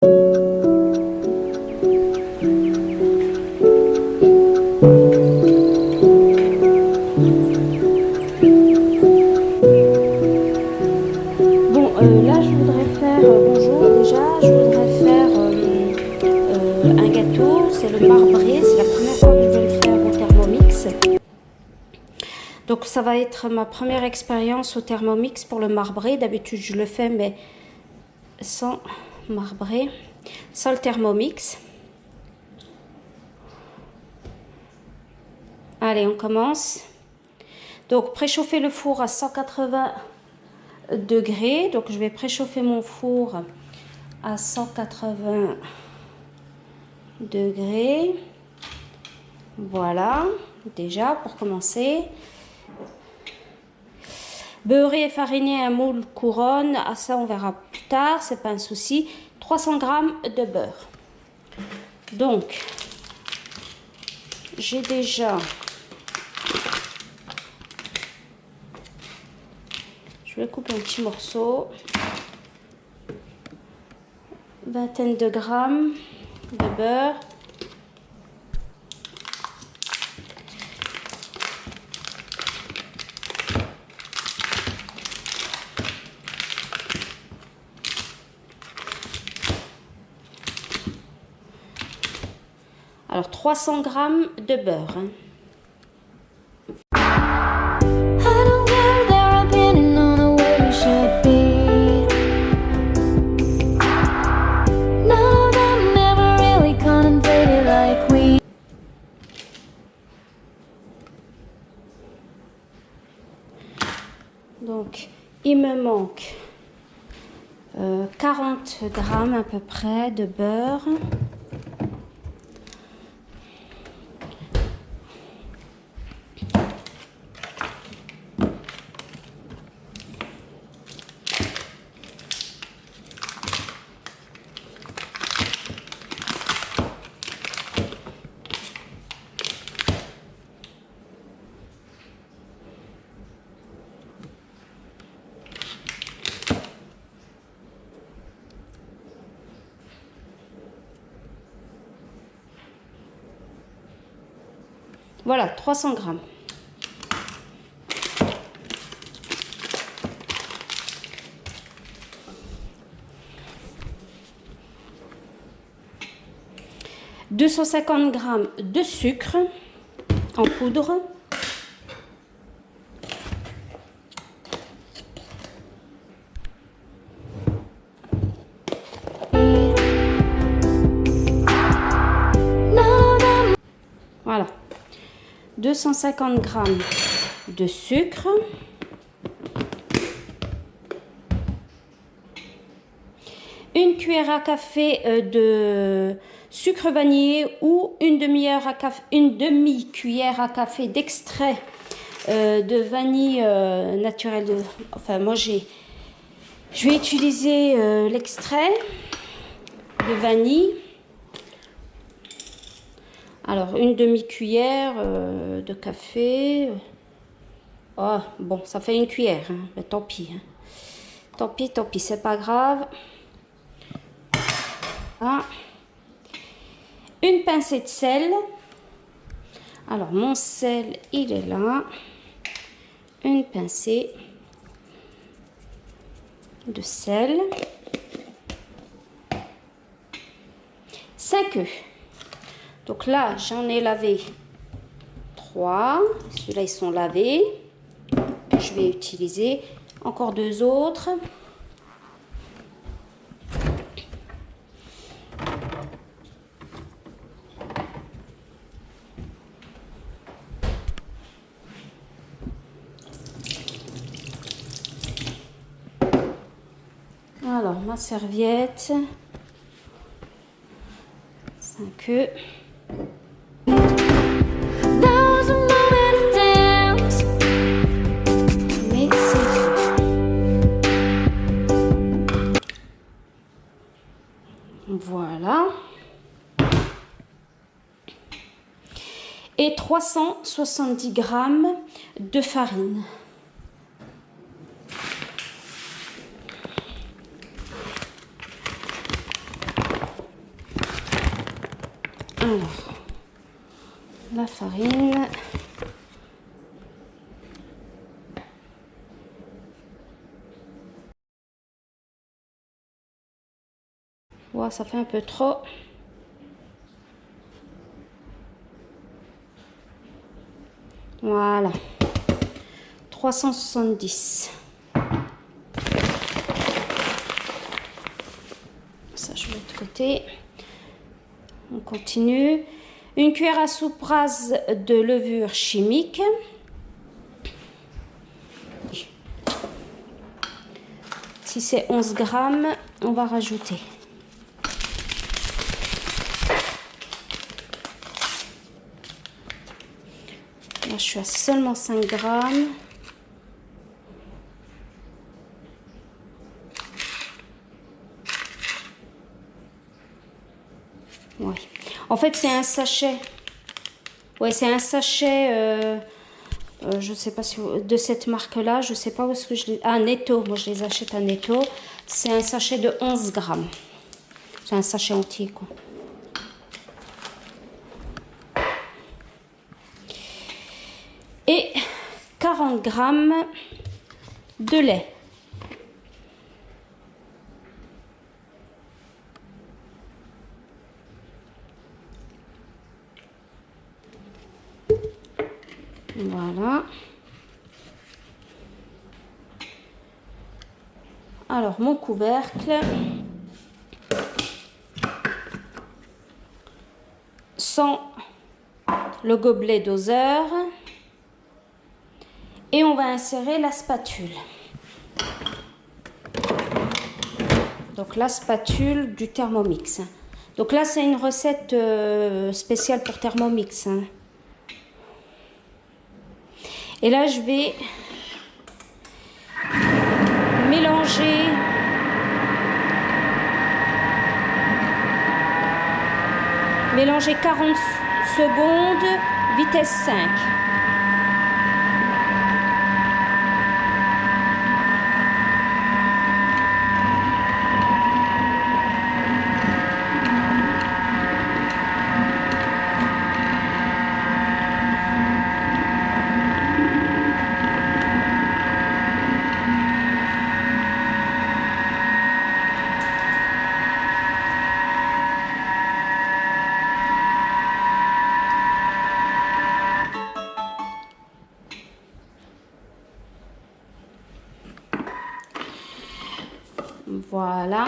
Là, je voudrais faire, bonjour déjà, je voudrais faire un gâteau, c'est le marbré, c'est la première fois que je vais le faire au Thermomix. Donc ça va être ma première expérience au Thermomix pour le marbré. D'habitude je le fais mais sans marbré, sans le Thermomix. Allez, on commence. Donc préchauffer le four à 180 degrés. Donc je vais préchauffer mon four à 180 degrés. Voilà, déjà pour commencer. Beurrer et fariner un moule couronne, ah, ça on verra plus tard, c'est pas un souci. 300 g de beurre. Donc, j'ai déjà... Je vais couper un petit morceau. Vingtaine de grammes de beurre. Alors 300 g de beurre. Hein. Donc, il me manque 40 g à peu près de beurre. Voilà, 300 g. « 250 g de sucre en poudre. » Voilà. 250 g de sucre. Une cuillère à café de sucre vanillé ou une demi-cuillère à café d'extrait de vanille naturelle. Enfin, moi je vais utiliser l'extrait de vanille. Alors, une demi-cuillère de café. Oh, bon, ça fait une cuillère. Hein. Mais tant pis. Hein. Tant pis, c'est pas grave. Ah. Une pincée de sel. Alors, mon sel, il est là. Une pincée de sel. 5 œufs. Donc là, j'en ai lavé 3. Ceux-là, ils sont lavés. Je vais utiliser encore 2 autres. Alors, ma serviette. 5 œufs. Voilà. Et 370 g de farine. Alors, la farine. Ouais, ça fait un peu trop. Voilà. 370. Ça, je mets de côté. On continue. Une cuillère à soupe rase de levure chimique. Si c'est 11 grammes, on va rajouter. Là, je suis à seulement 5 grammes. Ouais. En fait, c'est un sachet. Ouais, c'est un sachet. Je sais pas si de cette marque-là. Je sais pas où est-ce que je les. Ah, Netto. Moi, je les achète à Netto. C'est un sachet de 11 grammes. C'est un sachet entier, quoi. Et 40 grammes de lait. Voilà. Alors, mon couvercle. Sans le gobelet doseur. Et on va insérer la spatule. Donc la spatule du Thermomix. Donc là, c'est une recette spéciale pour Thermomix. Et là, je vais mélanger 40 secondes, vitesse 5. Voilà.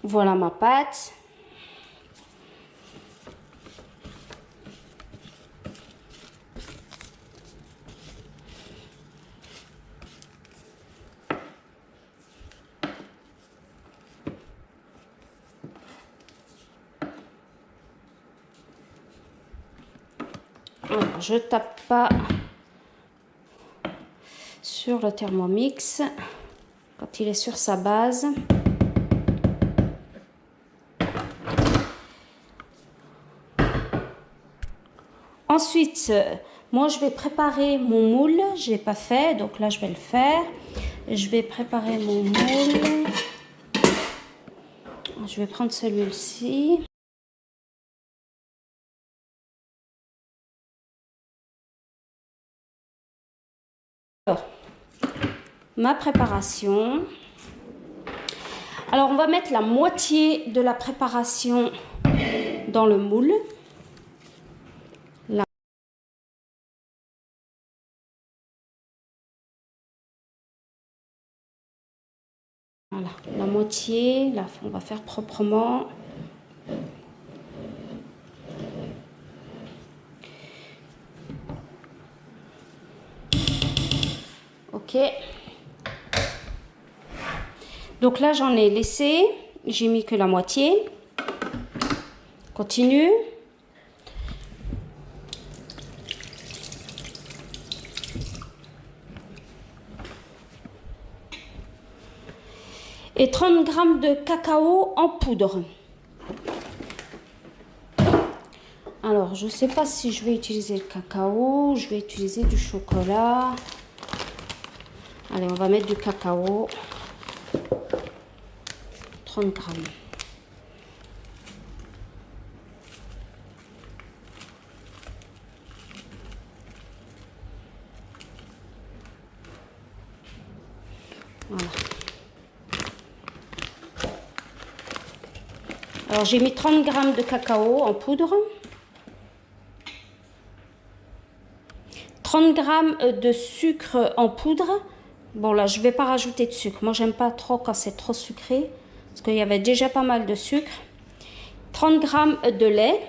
Voilà ma pâte. Alors, je tape pas sur le Thermomix quand il est sur sa base. Ensuite, moi je vais préparer mon moule. Je l'ai pas fait, donc là je vais le faire. Je vais préparer mon moule. Je vais prendre celui-ci. Alors, ma préparation. Alors, on va mettre la moitié de la préparation dans le moule. Là. Voilà, la moitié. Là, on va faire proprement. Ok. Donc là, j'en ai laissé. J'ai mis que la moitié. Continue. Et 30 g de cacao en poudre. Alors, je ne sais pas si je vais utiliser le cacao. Je vais utiliser du chocolat. Allez, on va mettre du cacao. 30 grammes. Voilà. Alors j'ai mis 30 grammes de cacao en poudre. 30 grammes de sucre en poudre. Bon là je vais pas rajouter de sucre. Moi j'aime pas trop quand c'est trop sucré. Parce qu'il y avait déjà pas mal de sucre. 30 grammes de lait.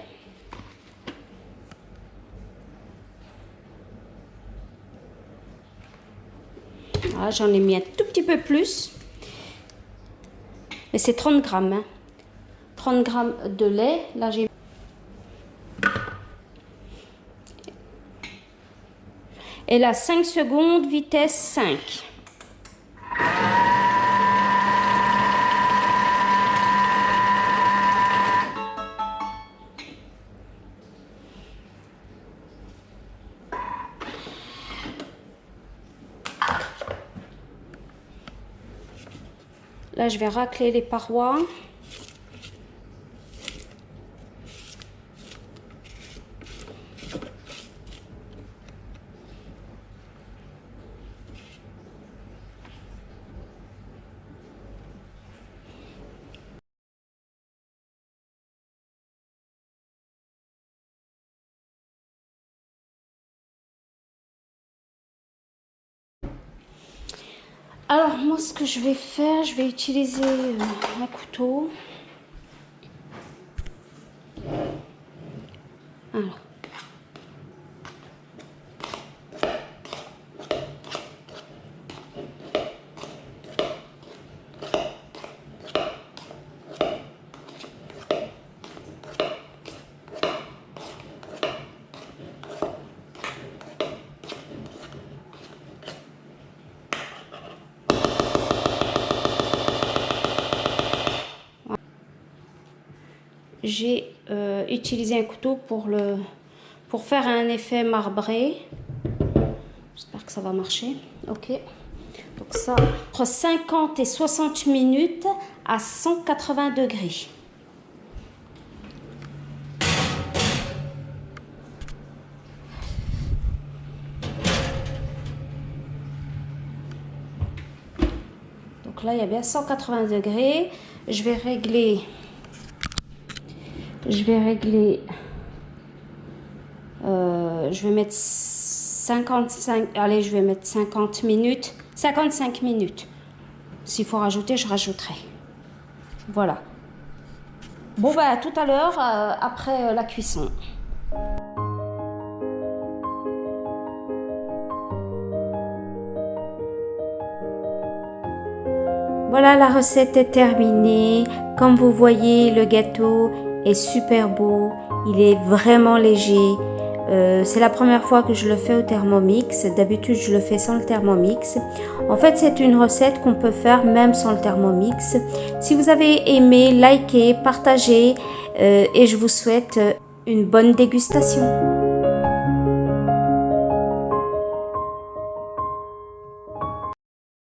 Voilà, j'en ai mis un tout petit peu plus. Mais c'est 30 grammes. Hein. 30 grammes de lait. Là, j'ai... Et là, 5 secondes, vitesse 5. Là, je vais racler les parois. Alors, moi, ce que je vais faire, je vais utiliser un couteau. Alors. J'ai utilisé un couteau pour faire un effet marbré. J'espère que ça va marcher. Ok. Donc ça, entre 50 et 60 minutes à 180 degrés. Donc là, il y a bien 180 degrés. Je vais régler, je vais mettre 55, allez, je vais mettre 50 minutes, 55 minutes. S'il faut rajouter, je rajouterai. Voilà. Bon, bah, à tout à l'heure, après la cuisson. Voilà, la recette est terminée. Comme vous voyez, le gâteau est super beau. Il est vraiment léger. C'est la première fois que je le fais au Thermomix. D'habitude, je le fais sans le Thermomix. En fait, c'est une recette qu'on peut faire même sans le Thermomix. Si vous avez aimé, likez, partagez et je vous souhaite une bonne dégustation.